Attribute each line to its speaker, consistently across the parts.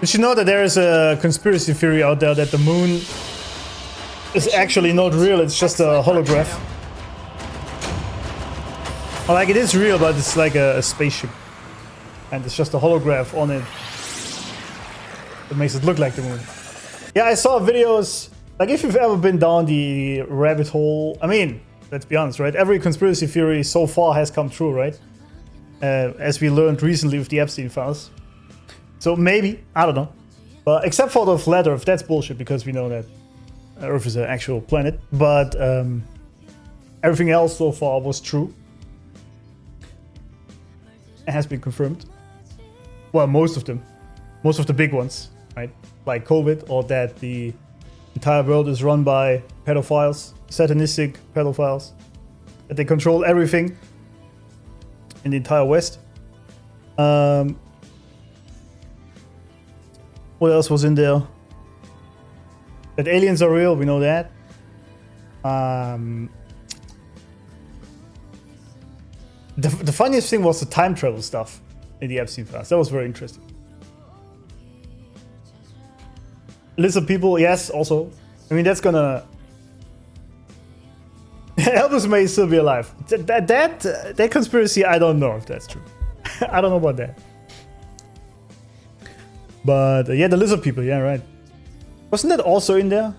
Speaker 1: Did you know that there is a conspiracy theory out there that the moon is actually not real, it's just a holograph? Well, like, it is real, but it's like a spaceship. And it's just a holograph on it that makes it look like the moon. Yeah, I saw videos, like, if you've ever been down the rabbit hole, I mean, let's be honest, right? Every conspiracy theory so far has come true, right? As we learned recently with the Epstein files. So maybe, I don't know. But except for the flat Earth, that's bullshit because we know that Earth is an actual planet. But everything else so far was true. It has been confirmed. Well, most of them. Most of the big ones, right? Like COVID, or that the entire world is run by pedophiles, satanistic pedophiles. That they control everything in the entire West. What else was in there? That aliens are real, we know that. The funniest thing was the time travel stuff in the Epstein files. That was very interesting. Lizard people, yes, also. I mean, that's gonna... Elvis may still be alive. That conspiracy, I don't know if that's true. I don't know about that. But yeah, the lizard people, yeah, right. Wasn't that also in there?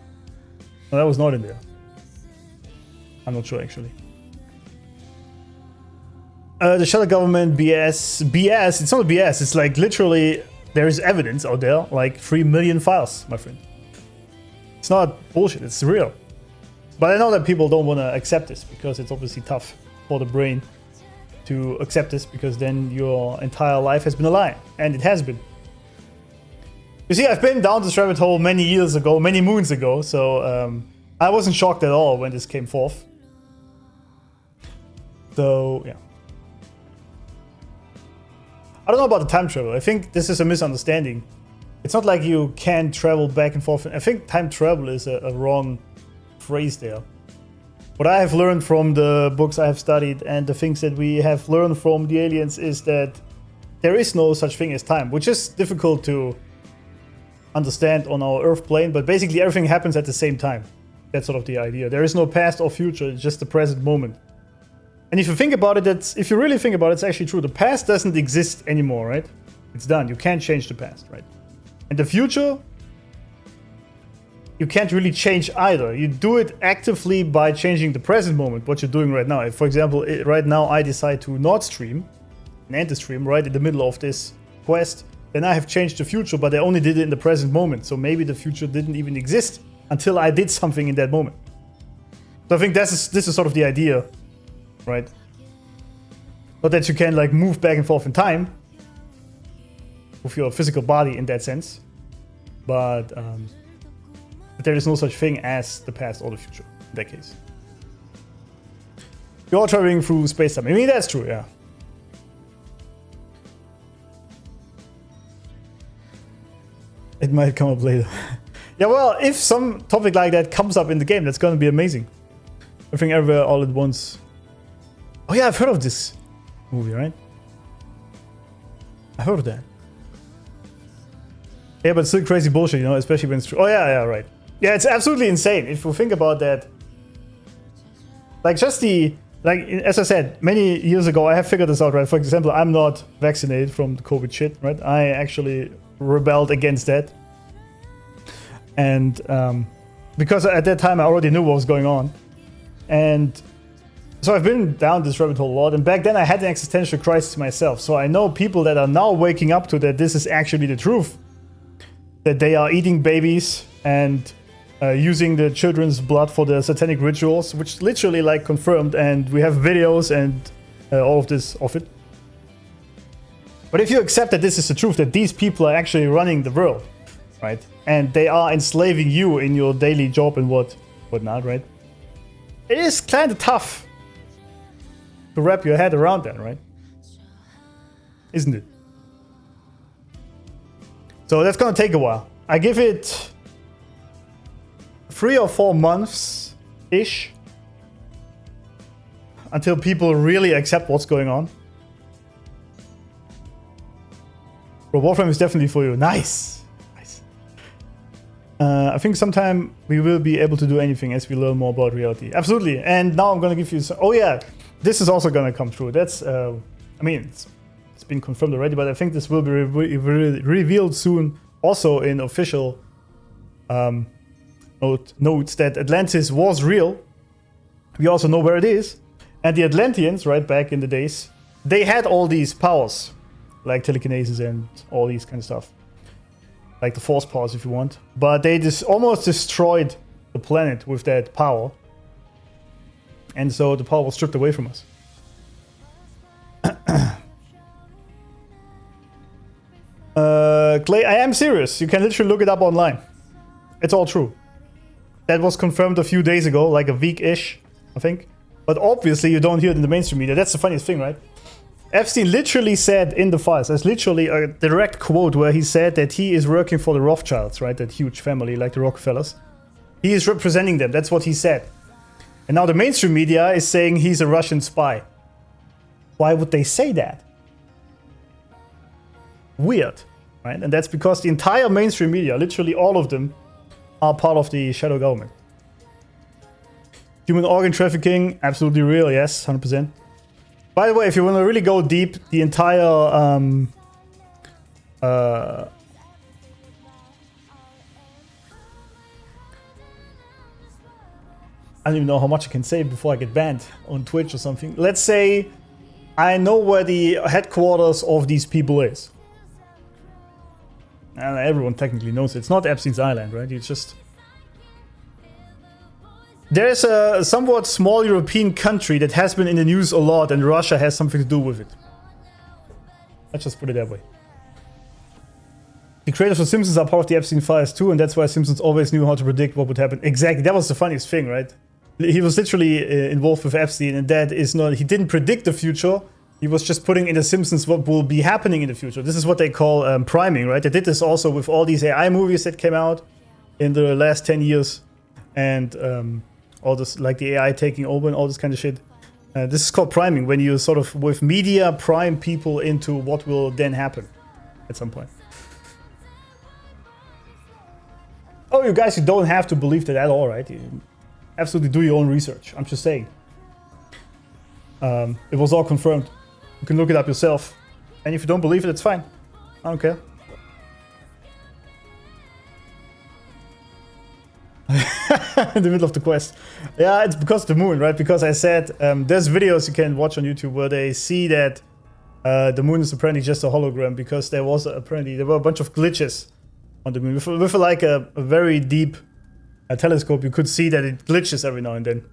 Speaker 1: No, that was not in there. I'm not sure, actually. The shadow government BS. BS, it's not BS. It's like literally, there is evidence out there, like 3 million files, my friend. It's not bullshit, it's real. But I know that people don't want to accept this because it's obviously tough for the brain to accept this because then your entire life has been a lie. And it has been. You see, I've been down this rabbit hole many years ago, many moons ago, so I wasn't shocked at all when this came forth. So, yeah. I don't know about the time travel. I think this is a misunderstanding. It's not like you can travel back and forth. I think time travel is a wrong phrase there. What I have learned from the books I have studied and the things that we have learned from the aliens is that there is no such thing as time, which is difficult to understand on our Earth plane, but basically everything happens at the same time. That's sort of the idea. There is no past or future, it's just the present moment. And if you think about it, if you really think about it, it's actually true. The past doesn't exist anymore, right? It's done. You can't change the past, right? And the future, you can't really change either. You do it actively by changing the present moment, what you're doing right now. If, for example, right now I decide to not stream, and end the stream right in the middle of this quest, then I have changed the future, but I only did it in the present moment. So maybe the future didn't even exist until I did something in that moment. So I think this is sort of the idea, right? Not that you can like move back and forth in time with your physical body in that sense, but there is no such thing as the past or the future in that case. You're traveling through space-time. I mean, that's true, yeah. It might come up later. Yeah, well, if some topic like that comes up in the game, that's gonna be amazing. Everything Everywhere All at Once. Oh yeah, I've heard of this movie, right? I heard of that. Yeah, but still crazy bullshit, you know, especially when it's true. Oh yeah, right. Yeah, it's absolutely insane if you think about that. Like just as I said, many years ago, I have figured this out, right? For example, I'm not vaccinated from the COVID shit, right? I actually rebelled against that. And because at that time I already knew what was going on. And so I've been down this rabbit hole a lot. And back then I had an existential crisis myself. So I know people that are now waking up to that this is actually the truth. That they are eating babies and using the children's blood for the satanic rituals, which literally like confirmed. And we have videos and all of this of it. But if you accept that this is the truth, that these people are actually running the world, right? And they are enslaving you in your daily job and whatnot, right? It is kind of tough to wrap your head around that, right? Isn't it? So that's gonna take a while. I give it 3 or 4 months-ish until people really accept what's going on. Bro, Warframe is definitely for you. Nice. I think sometime we will be able to do anything as we learn more about reality. Absolutely. And now I'm going to give you some... Oh yeah, this is also going to come true. That's... I mean, it's been confirmed already, but I think this will be revealed soon. Also in official notes that Atlantis was real. We also know where it is. And the Atlanteans, right back in the days, they had all these powers. Like telekinesis and all these kind of stuff. Like the force powers if you want. But they just almost destroyed the planet with that power. And so the power was stripped away from us. Clay, I am serious. You can literally look it up online. It's all true. That was confirmed a few days ago, like a week-ish, I think. But obviously you don't hear it in the mainstream media. That's the funniest thing, right? Epstein literally said in the files, there's literally a direct quote where he said that he is working for the Rothschilds, right? That huge family like the Rockefellers. He is representing them. That's what he said. And now the mainstream media is saying he's a Russian spy. Why would they say that? Weird, right? And that's because the entire mainstream media, literally all of them, are part of the shadow government. Human organ trafficking, absolutely real, yes, 100%. By the way, if you want to really go deep, the entire I don't even know how much I can say before I get banned on Twitch or something. Let's say I know where the headquarters of these people is. And everyone technically knows it. It's not Epstein's Island, right? It's just... There's a somewhat small European country that has been in the news a lot, and Russia has something to do with it. Let's just put it that way. The creators of Simpsons are part of the Epstein files too, and that's why Simpsons always knew how to predict what would happen. Exactly, that was the funniest thing, right? He was literally involved with Epstein, and that is not... He didn't predict the future. He was just putting in the Simpsons what will be happening in the future. This is what they call priming, right? They did this also with all these AI movies that came out in the last 10 years. And... all this, like the AI taking over and all this kind of shit. This is called priming, when you sort of, with media, prime people into what will then happen at some point. Oh, you guys, you don't have to believe that at all, right? You absolutely do your own research. I'm just saying. It was all confirmed. You can look it up yourself. And if you don't believe it, it's fine. I don't care. In the middle of the quest. Yeah, it's because of the moon, right? Because I said there's videos you can watch on YouTube where they see that the moon is apparently just a hologram, because there were a bunch of glitches on the moon. With like a very deep telescope, you could see that it glitches every now and then.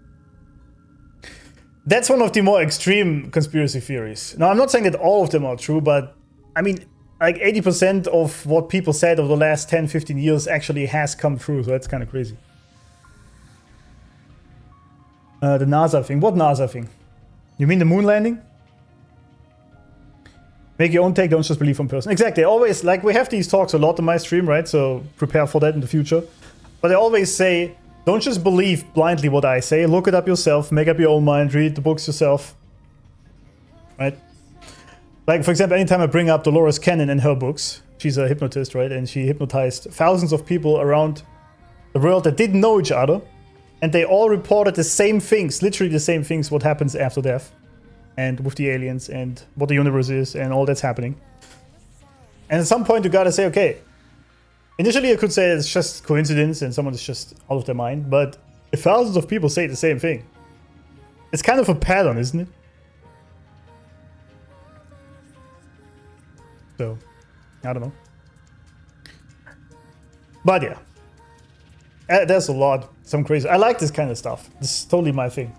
Speaker 1: That's one of the more extreme conspiracy theories. Now, I'm not saying that all of them are true, but I mean, like 80% of what people said over the last 10, 15 years actually has come true, so that's kind of crazy. The NASA thing. What NASA thing? You mean the moon landing? Make your own take, don't just believe one person. Exactly, always, like, we have these talks a lot on my stream, right? So prepare for that in the future. But I always say, don't just believe blindly what I say. Look it up yourself, make up your own mind, read the books yourself. Right? Like, for example, anytime I bring up Dolores Cannon and her books, she's a hypnotist, right? And she hypnotized thousands of people around the world that didn't know each other. And they all reported the same things, literally the same things, what happens after death. And with the aliens and what the universe is and all that's happening. And at some point you gotta say, okay, initially I could say it's just coincidence and someone is just out of their mind. But if thousands of people say the same thing, it's kind of a pattern, isn't it? So, I don't know. But yeah. There's a lot. Some crazy. I like this kind of stuff. This is totally my thing.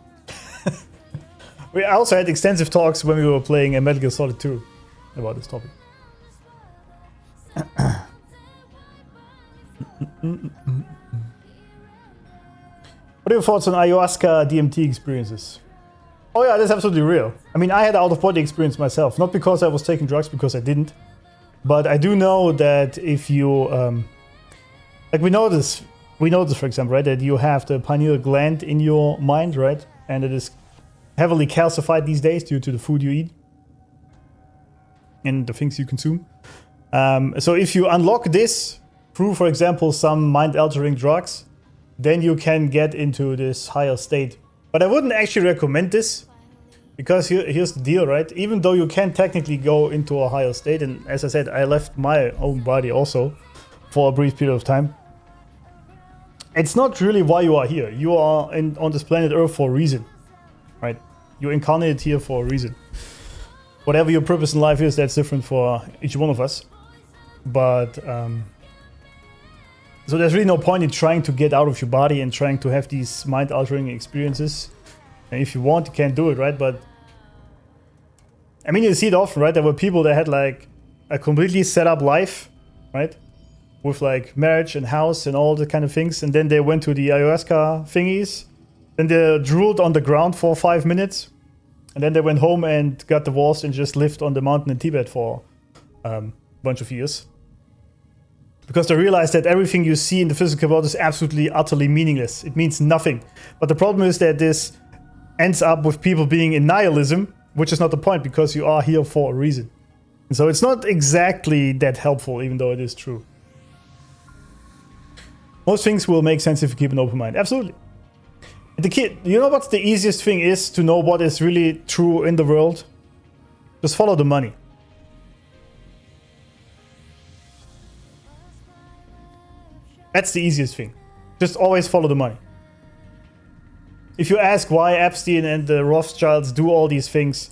Speaker 1: We also had extensive talks when we were playing a Metal Gear Solid 2 about this topic. What are your thoughts on ayahuasca DMT experiences? Oh yeah, that's absolutely real. I mean, I had out-of-body experience myself. Not because I was taking drugs, because I didn't. But I do know that if you... like, we know this, for example, right? That you have the pineal gland in your mind, right? And it is heavily calcified these days due to the food you eat. And the things you consume. So if you unlock this through, for example, some mind-altering drugs, then you can get into this higher state. But I wouldn't actually recommend this, because here's the deal, right? Even though you can technically go into a higher state, and as I said, I left my own body also for a brief period of time. It's not really why you are here. You are on this planet Earth for a reason, right? You're incarnated here for a reason. Whatever your purpose in life is, that's different for each one of us. But so there's really no point in trying to get out of your body and trying to have these mind-altering experiences. And if you want, you can do it, right? But I mean, you see it often, right? There were people that had like a completely set up life, right? With like marriage and house and all the kind of things. And then they went to the ayahuasca thingies. Then they drooled on the ground for 5 minutes. And then they went home and got divorced and just lived on the mountain in Tibet for a bunch of years. Because they realized that everything you see in the physical world is absolutely, utterly meaningless. It means nothing. But the problem is that this ends up with people being in nihilism, which is not the point, because you are here for a reason. And so it's not exactly that helpful, even though it is true. Most things will make sense if you keep an open mind. Absolutely. The key, you know what the easiest thing is to know what is really true in the world? Just follow the money. That's the easiest thing. Just always follow the money. If you ask why Epstein and the Rothschilds do all these things,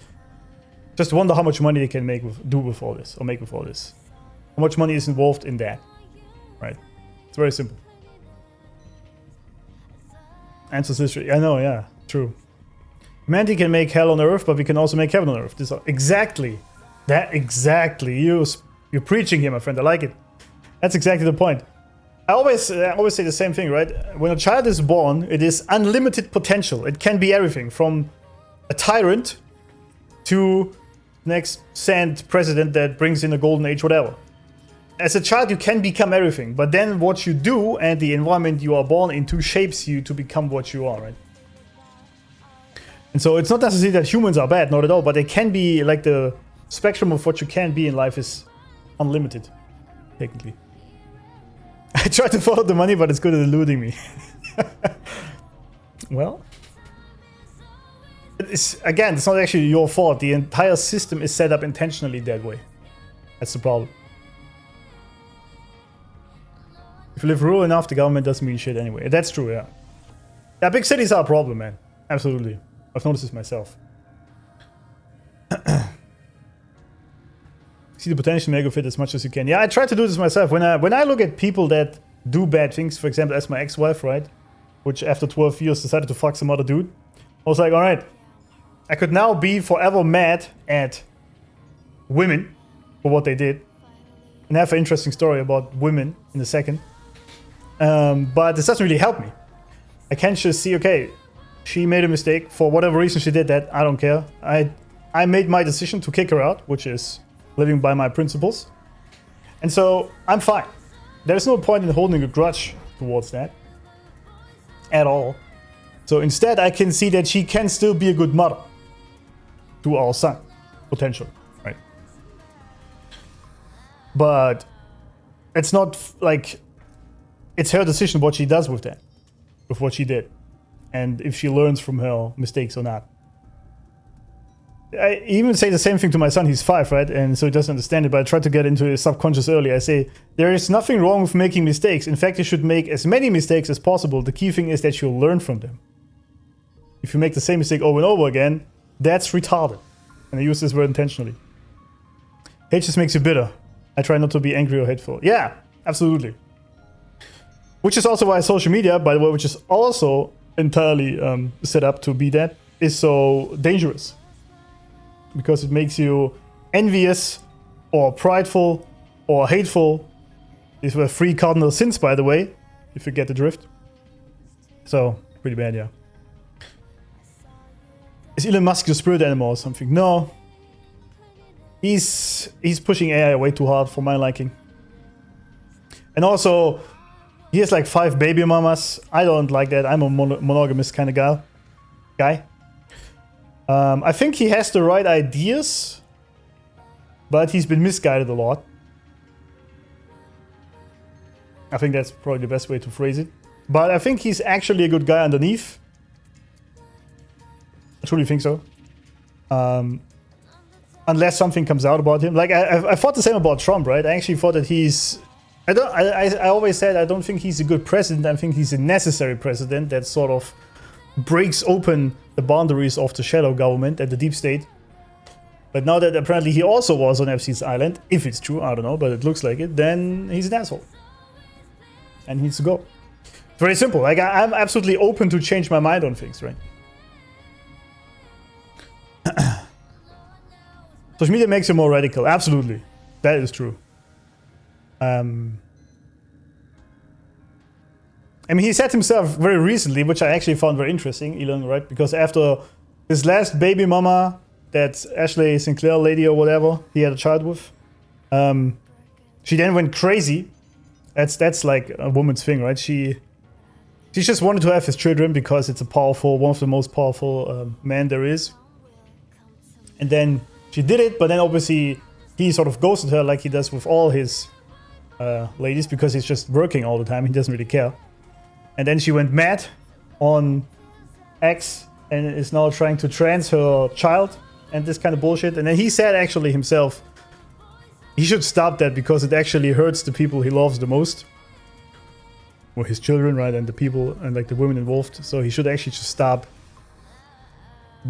Speaker 1: just wonder how much money they can make with all this. How much money is involved in that, right? It's very simple. Answers history. I know, yeah, true. Humanity can make hell on earth, but we can also make heaven on earth. Exactly. You're preaching here, my friend. I like it. That's exactly the point. I always say the same thing, right? When a child is born, it is unlimited potential. It can be everything from a tyrant to next sand president that brings in a golden age, whatever. As a child, you can become everything, but then what you do and the environment you are born into shapes you to become what you are, right? And so it's not necessarily that humans are bad, not at all, but they can be, like, the spectrum of what you can be in life is unlimited, technically. I try to follow the money, but it's good at eluding me. Well, it's not actually your fault. The entire system is set up intentionally that way. That's the problem. If you live rural enough, the government doesn't mean shit anyway. That's true, yeah. Yeah, big cities are a problem, man. Absolutely. I've noticed this myself. See the potential, make of it as much as you can. Yeah, I try to do this myself. When I look at people that do bad things, for example, as my ex-wife, right? Which after 12 years decided to fuck some other dude. I was like, alright, I could now be forever mad at women for what they did. And have an interesting story about women in a second. But this doesn't really help me. I can just see, okay, she made a mistake. For whatever reason she did that, I don't care. I made my decision to kick her out, which is living by my principles. And so I'm fine. There's no point in holding a grudge towards that. At all. So instead I can see that she can still be a good mother to our son. Potentially, right? But it's not like it's her decision what she does with that. With what she did. And if she learns from her mistakes or not. I even say the same thing to my son. He's 5, right? And so he doesn't understand it, but I try to get into his subconscious early. I say, there is nothing wrong with making mistakes. In fact, you should make as many mistakes as possible. The key thing is that you'll learn from them. If you make the same mistake over and over again, that's retarded. And I use this word intentionally. Hate just makes you bitter. I try not to be angry or hateful. Yeah, absolutely. Which is also why social media, by the way, which is also entirely set up to be that, is so dangerous. Because it makes you envious or prideful or hateful. These were 3 cardinal sins, by the way, if you get the drift. So, pretty bad, yeah. Is Elon Musk the spirit animal or something? No. He's pushing AI way too hard for my liking. And also, he has like 5 baby mamas. I don't like that. I'm a monogamous kind of guy. I think he has the right ideas, but he's been misguided a lot. I think that's probably the best way to phrase it. But I think he's actually a good guy underneath. I truly think so. Unless something comes out about him. Like, I thought the same about Trump, right? I actually thought that he's... I always said I don't think he's a good president. I think he's a necessary president that sort of breaks open the boundaries of the shadow government and the deep state. But now that apparently he also was on FC's island, if it's true, I don't know, but it looks like it, then he's an asshole. And he needs to go. Very simple. Like, I'm absolutely open to change my mind on things, right? Social media makes you more radical. Absolutely. That is true. I mean, he said himself very recently, which I actually found very interesting, Elon, right? Because after his last baby mama, that Ashley Sinclair lady or whatever he had a child with, she then went crazy. That's like a woman's thing, right? She just wanted to have his children because it's one of the most powerful men there is. And then she did it, but then obviously he sort of ghosted her like he does with all his ladies because he's just working all the time. He doesn't really care. And then she went mad on X and is now trying to trans her child and this kind of bullshit. And then he said actually himself, he should stop that because it actually hurts the people he loves the most. Or his children, right? And the people and like the women involved. So he should actually just stop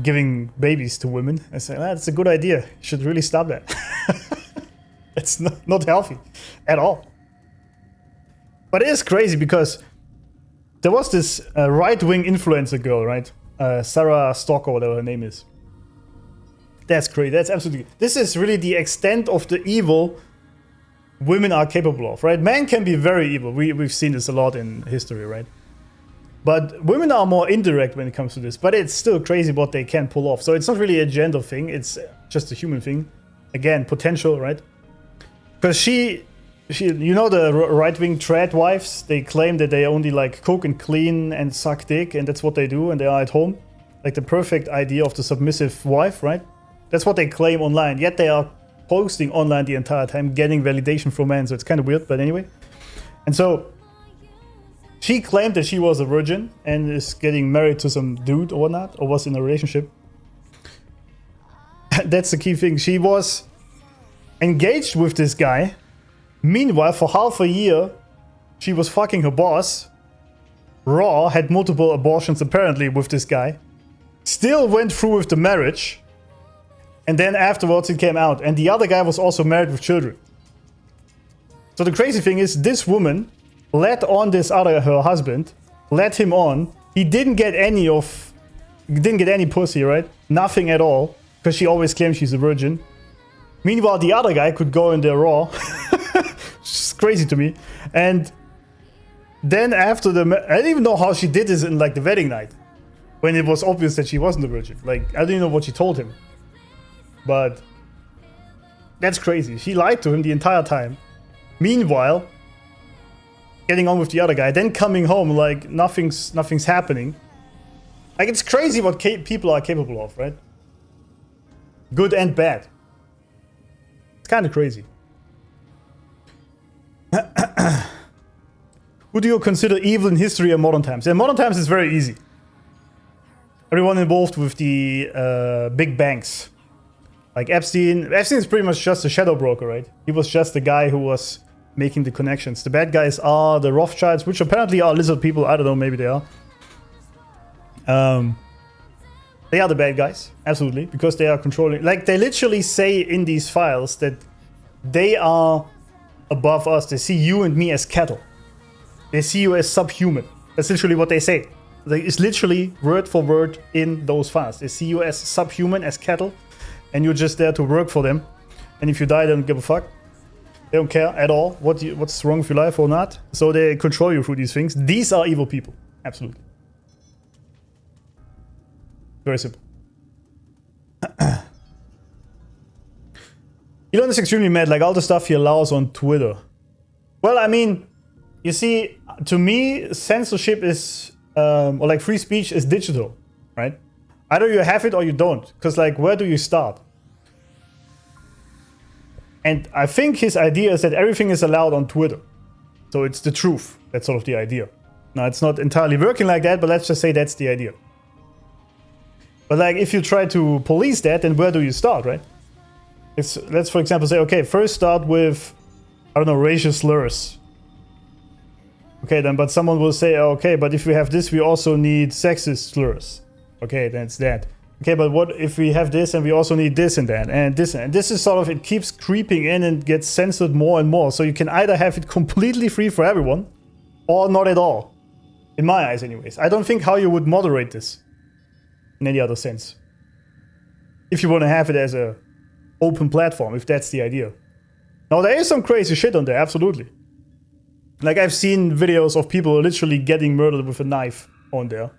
Speaker 1: giving babies to women. I said, that's a good idea. You should really stop that. It's not healthy at all. But it is crazy because there was this right-wing influencer girl, right? Sarah Stock or whatever her name is. That's crazy. That's absolutely... This is really the extent of the evil women are capable of, right? Men can be very evil. We've seen this a lot in history, right? But women are more indirect when it comes to this. But it's still crazy what they can pull off. So it's not really a gender thing. It's just a human thing. Again, potential, right? Because she, you know, the right-wing trad wives, they claim that they only like cook and clean and suck dick, and that's what they do, and they are at home. Like the perfect idea of the submissive wife, right? That's what they claim online. Yet they are posting online the entire time, getting validation from men. So it's kind of weird, but anyway. And so she claimed that she was a virgin and is getting married to some dude or whatnot, or was in a relationship. That's the key thing. She was engaged with this guy. Meanwhile, for half a year, she was fucking her boss. Raw, had multiple abortions apparently with this guy. Still went through with the marriage. And then afterwards it came out. And the other guy was also married with children. So the crazy thing is, this woman led on this other, her husband, led him on. He didn't get any pussy, right? Nothing at all. Because she always claimed she's a virgin. Meanwhile, the other guy could go in there raw. It's crazy to me. And then after I didn't even know how she did this in like the wedding night. When it was obvious that she wasn't a virgin. Like, I didn't know what she told him. But that's crazy. She lied to him the entire time. Meanwhile, getting on with the other guy, then coming home like nothing's happening. Like, it's crazy what people are capable of, right? Good and bad. It's kind of crazy. Who do you consider evil in history and modern times? In modern times, it's very easy. Everyone involved with the big banks. Like Epstein. Epstein is pretty much just a shadow broker, right? He was just the guy who was making the connections. The bad guys are the Rothschilds, which apparently are lizard people. I don't know, maybe they are. They are the bad guys, absolutely, because they are controlling. Like, they literally say in these files that they are above us. They see you and me as cattle. They see you as subhuman. That's literally what they say. It's literally word for word in those files. They see you as subhuman, as cattle, and you're just there to work for them. And if you die, they don't give a fuck. They don't care at all what's wrong with your life or not. So they control you through these things. These are evil people. Absolutely. Very simple. Elon is extremely mad, like all the stuff he allows on Twitter. Well, I mean, you see, to me, censorship is, or like free speech is digital, right? Either you have it or you don't. Because, like, where do you start? And I think his idea is that everything is allowed on Twitter. So it's the truth. That's sort of the idea. Now, it's not entirely working like that, but let's just say that's the idea. But like, if you try to police that, then where do you start, right? Let's, for example, say, okay, first start with, I don't know, racial slurs. Okay, then, but someone will say, okay, but if we have this, we also need sexist slurs. Okay, then it's that. Okay, but what if we have this and we also need this and that and this? And this is sort of, it keeps creeping in and gets censored more and more. So you can either have it completely free for everyone or not at all. In my eyes, anyways. I don't think how you would moderate this in any other sense. If you want to have it as a open platform, if that's the idea. Now, there is some crazy shit on there, absolutely. Like, I've seen videos of people literally getting murdered with a knife on there.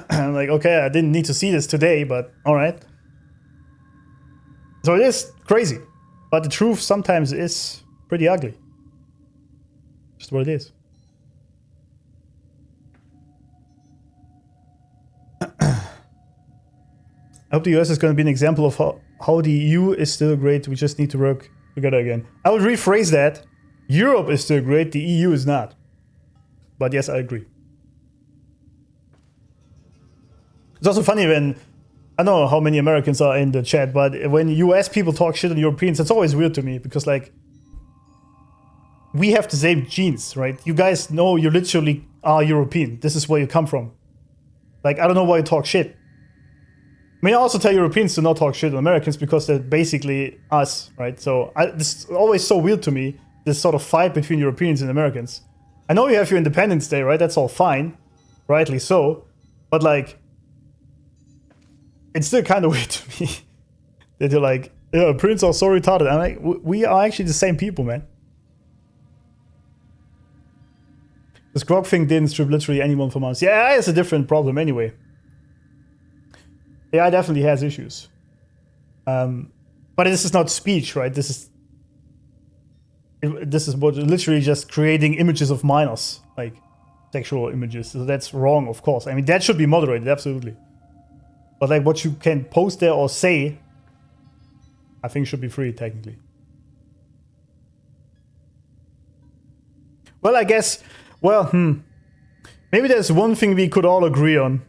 Speaker 1: I'm like, okay, I didn't need to see this today, but alright. So it is crazy. But the truth sometimes is pretty ugly. Just what it is. I hope the US is going to be an example of how the EU is still great. We just need to work together again. I would rephrase that. Europe is still great, the EU is not. But yes, I agree. It's also funny when, I don't know how many Americans are in the chat, but when US people talk shit on Europeans, it's always weird to me because, like, we have the same genes, right? You guys know you literally are European. This is where you come from. Like, I don't know why you talk shit. I mean, I also tell Europeans to not talk shit on Americans because they're basically us, right? So this is always so weird to me, this sort of fight between Europeans and Americans. I know you have your Independence Day, right? That's all fine, rightly so. But like, it's still kind of weird to me that you're like, yeah, Europeans are so retarded. I'm like, we are actually the same people, man. This Grog thing didn't strip literally anyone from us. Yeah, it's a different problem anyway. AI definitely has issues. But this is not speech, right? This is what literally just creating images of minors, like sexual images. So that's wrong, of course. I mean, that should be moderated, absolutely. But like what you can post there or say, I think should be free, technically. Well, I guess, well, maybe there's one thing we could all agree on.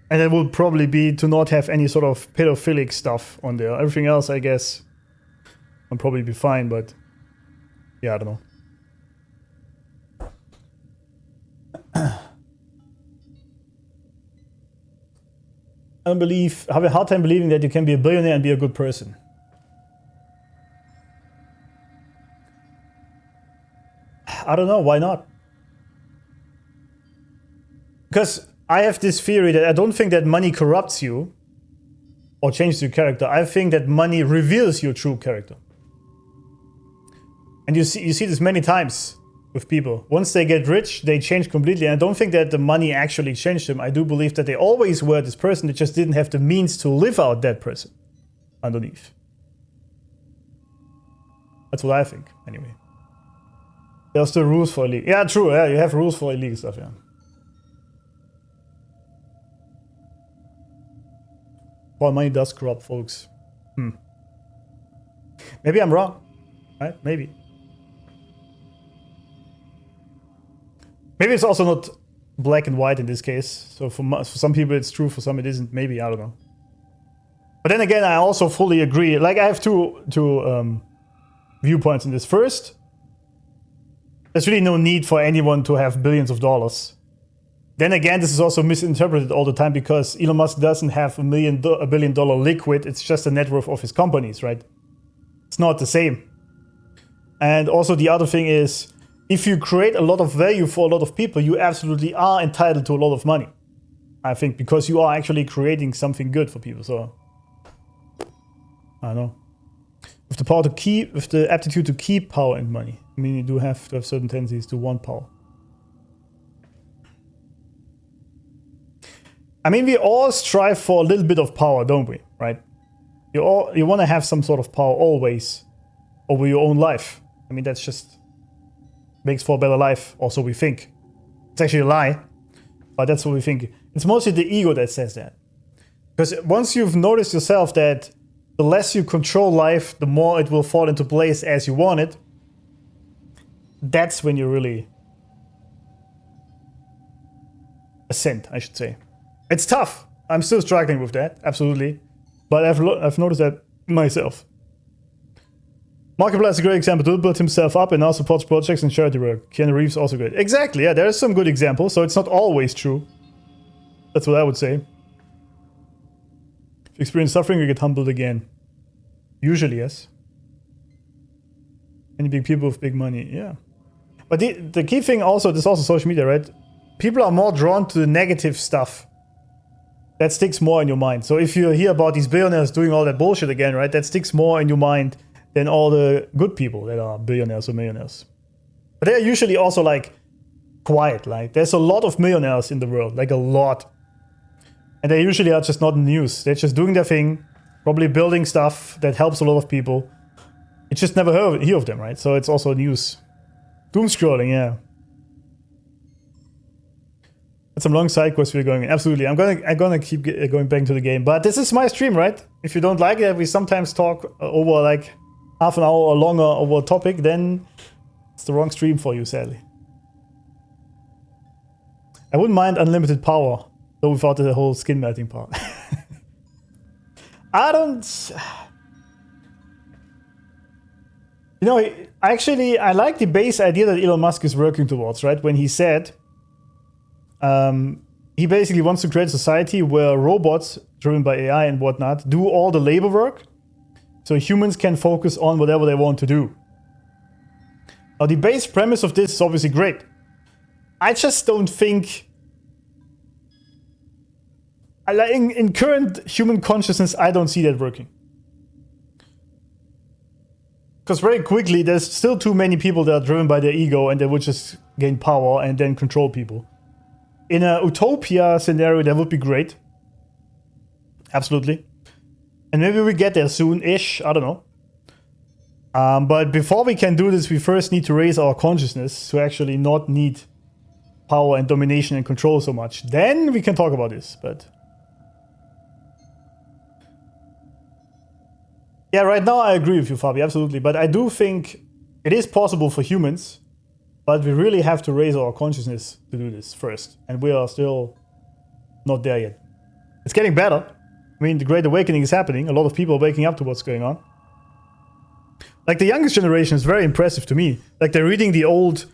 Speaker 1: And it would probably be to not have any sort of pedophilic stuff on there. Everything else, I guess, will probably be fine, but yeah, I don't know. I have a hard time believing that you can be a billionaire and be a good person. I don't know, why not? Because I have this theory that I don't think that money corrupts you or changes your character. I think that money reveals your true character. And you see this many times with people. Once they get rich, they change completely. And I don't think that the money actually changed them. I do believe that they always were this person. They just didn't have the means to live out that person underneath. That's what I think, anyway. There are still rules for illegal. Yeah, true. Yeah, you have rules for illegal stuff, yeah. Well, money does corrupt folks. Maybe I'm wrong, right? Maybe. Maybe it's also not black and white in this case. So for some people it's true, for some it isn't. Maybe, I don't know. But then again, I also fully agree. Like, I have two viewpoints in this. First, there's really no need for anyone to have billions of dollars. Then again, this is also misinterpreted all the time because Elon Musk doesn't have $1 billion liquid. It's just the net worth of his companies, right? It's not the same. And also the other thing is, if you create a lot of value for a lot of people, you absolutely are entitled to a lot of money. I think because you are actually creating something good for people. So, I don't know. With the power to keep, with the aptitude to keep power and money. I mean, you do have to have certain tendencies to want power. I mean, we all strive for a little bit of power, don't we? Right? You want to have some sort of power always over your own life. I mean, that's just makes for a better life, or so we think. It's actually a lie, but that's what we think. It's mostly the ego that says that. Because once you've noticed yourself that the less you control life, the more it will fall into place as you want it, that's when you really ascend, I should say. It's tough. I'm still struggling with that, absolutely. But I've noticed that myself. Markiplier is a great example. Dude built himself up and now supports projects and charity work. Keanu Reeves also great. Exactly, yeah, there are some good examples, so it's not always true. That's what I would say. If you experience suffering, you get humbled again. Usually, yes. Any big people with big money, yeah. But the key thing also, there's also social media, right? People are more drawn to the negative stuff. That sticks more in your mind. So if you hear about these billionaires doing all that bullshit again, right? That sticks more in your mind than all the good people that are billionaires or millionaires. But they're usually also like quiet. Like there's a lot of millionaires in the world, like a lot. And they usually are just not in the news. They're just doing their thing, probably building stuff that helps a lot of people. You just never hear of them, right? So it's also news. Doom scrolling, yeah. That's some long side quests we're going in. Absolutely. I'm gonna keep going back to the game. But this is my stream, right? If you don't like it, we sometimes talk over like half an hour or longer over a topic, then it's the wrong stream for you, sadly. I wouldn't mind unlimited power, though without the whole skin melting part. I don't... You know, actually, I like the base idea that Elon Musk is working towards, right? When he said... he basically wants to create a society where robots, driven by AI and whatnot, do all the labor work, so humans can focus on whatever they want to do. Now, the base premise of this is obviously great. I just don't think... In current human consciousness, I don't see that working. Because very quickly, there's still too many people that are driven by their ego and they would just gain power and then control people. In a utopia scenario, that would be great. Absolutely. And maybe we get there soon-ish, I don't know. But before we can do this, we first need to raise our consciousness to actually not need power and domination and control so much. Then we can talk about this, but... Yeah, right now I agree with you, Fabi, absolutely. But I do think it is possible for humans, but we really have to raise our consciousness to do this first. And we are still not there yet. It's getting better. I mean, the Great Awakening is happening. A lot of people are waking up to what's going on. Like, the youngest generation is very impressive to me. Like, they're reading the old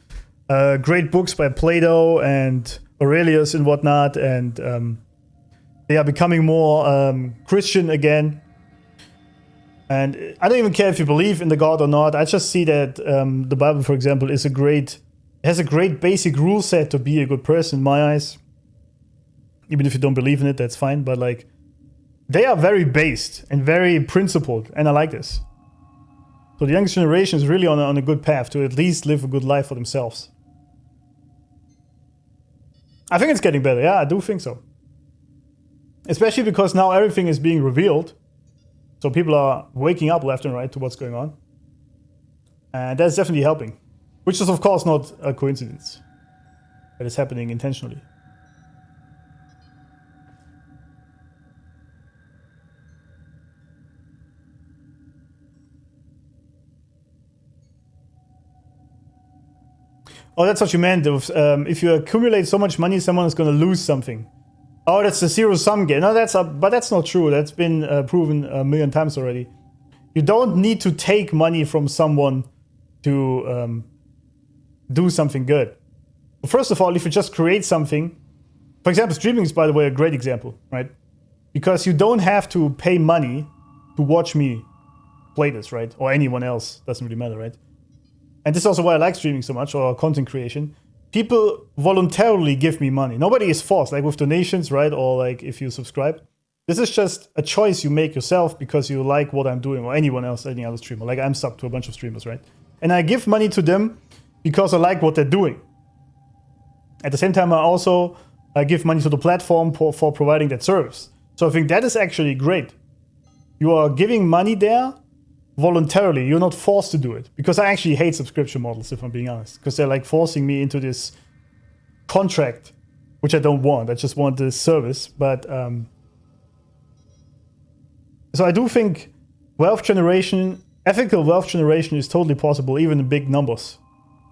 Speaker 1: great books by Plato and Aurelius and whatnot. And they are becoming more Christian again. And I don't even care if you believe in the God or not. I just see that the Bible, for example, has a great basic rule set to be a good person in my eyes. Even if you don't believe in it, that's fine. But like, they are very based and very principled, and I like this. So the youngest generation is really on a good path to at least live a good life for themselves. I think it's getting better. Yeah, I do think so. Especially because now everything is being revealed. So people are waking up left and right to what's going on. And that's definitely helping. Which is, of course, not a coincidence. It is happening intentionally. Oh, that's what you meant. If you accumulate so much money, someone is going to lose something. Oh, that's a zero-sum game. No, but that's not true. That's been proven a million times already. You don't need to take money from someone to do something good. First of all, if you just create something, for example, streaming is, by the way, a great example, right? Because you don't have to pay money to watch me play this, right? Or anyone else. Doesn't really matter, right? And this is also why I like streaming so much, or content creation. People voluntarily give me money. Nobody is forced, like with donations, right? Or like if you subscribe. This is just a choice you make yourself because you like what I'm doing, or anyone else, any other streamer. Like, I'm subbed to a bunch of streamers, right? And I give money to them because I like what they're doing. At the same time, I also give money to the platform for providing that service. So I think that is actually great. You are giving money there voluntarily. You're not forced to do it. Because I actually hate subscription models, if I'm being honest. Because they're like forcing me into this contract, which I don't want. I just want this service. But so I do think wealth generation, ethical wealth generation is totally possible, even in big numbers.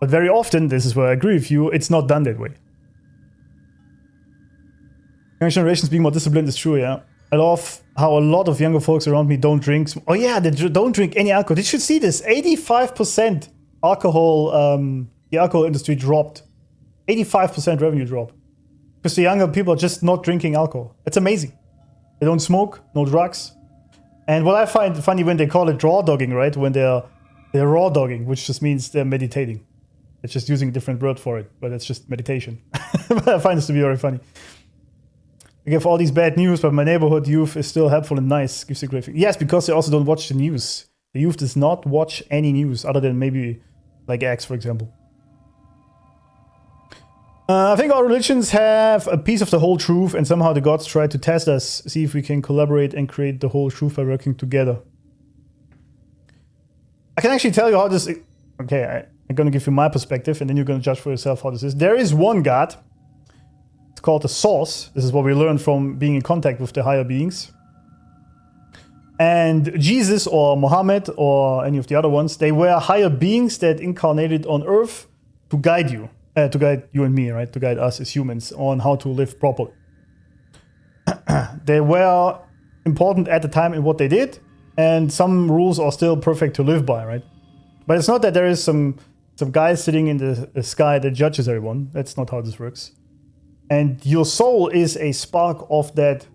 Speaker 1: But very often, this is where I agree with you, it's not done that way. Younger generations being more disciplined is true, yeah. I love how a lot of younger folks around me don't drink. Oh yeah, they don't drink any alcohol. They should see this. 85% alcohol, the alcohol industry dropped. 85% revenue drop. Because the younger people are just not drinking alcohol. It's amazing. They don't smoke, no drugs. And what I find funny when they call it raw dogging, right? When they're raw dogging, which just means they're meditating. It's just using a different word for it, but it's just meditation. But I find this to be very funny. I give all these bad news, but my neighborhood youth is still helpful and nice. Gives a great feeling. Yes, because they also don't watch the news. The youth does not watch any news other than maybe like X, for example. I think all religions have a piece of the whole truth, and somehow the gods try to test us, see if we can collaborate and create the whole truth by working together. I can actually tell you how this... Okay, I'm going to give you my perspective, and then you're going to judge for yourself how this is. There is one God. It's called the Source. This is what we learned from being in contact with the higher beings. And Jesus or Muhammad or any of the other ones, they were higher beings that incarnated on Earth to guide you. To guide you and me, right? To guide us as humans on how to live properly. They were important at the time in what they did, and some rules are still perfect to live by, right? But it's not that there is some guy sitting in the sky that judges everyone. That's not how this works. And your soul is a spark of that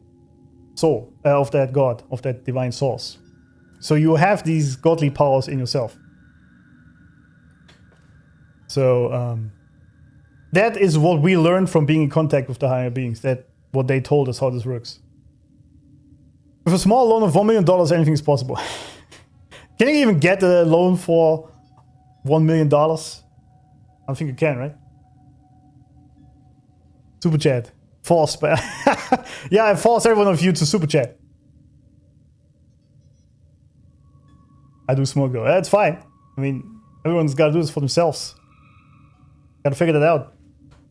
Speaker 1: soul, of that God, of that divine source. So you have these godly powers in yourself. So, that is what we learned from being in contact with the higher beings. That what they told us how this works. With a small loan of $1 million, anything is possible. Can you even get a loan for $1 million? I don't think you can, right? Super chat. Force. Yeah, I force every one of you to super chat. I do smoke though. That's fine. I mean, everyone's got to do this for themselves. Got to figure that out.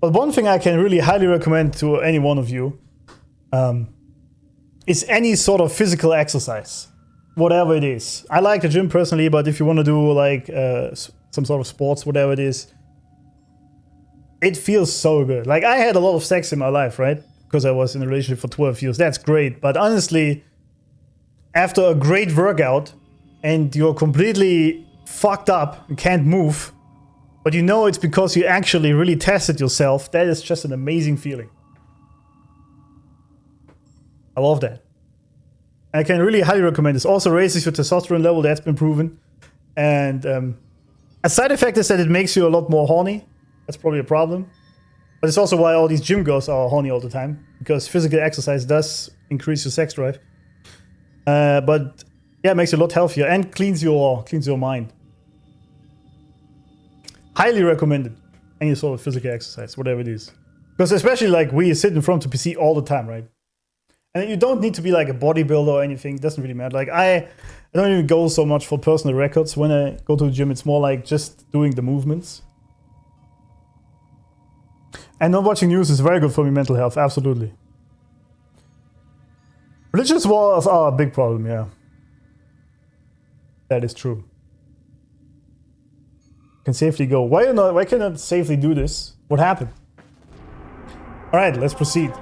Speaker 1: But one thing I can really highly recommend to any one of you is any sort of physical exercise, whatever it is. I like the gym personally, but if you want to do like some sort of sports, whatever it is, it feels so good. Like I had a lot of sex in my life, right? Because I was in a relationship for 12 years. That's great. But honestly, after a great workout and you're completely fucked up and can't move, but you know it's because you actually really tested yourself, that is just an amazing feeling. I love that. I can really highly recommend this. Also raises your testosterone level, that's been proven. And a side effect is that it makes you a lot more horny. That's probably a problem. But it's also why all these gym girls are horny all the time. Because physical exercise does increase your sex drive. But yeah, it makes you a lot healthier and cleans your mind. Highly recommended. Any sort of physical exercise, whatever it is. Because especially like we sit in front of the PC all the time, right? And you don't need to be like a bodybuilder or anything. It doesn't really matter. Like I don't even go so much for personal records when I go to the gym. It's more like just doing the movements. And not watching news is very good for my mental health. Absolutely. Religious wars are a big problem, yeah. That is true. Can safely go. Why can I safely do this? What happened? Alright, let's proceed.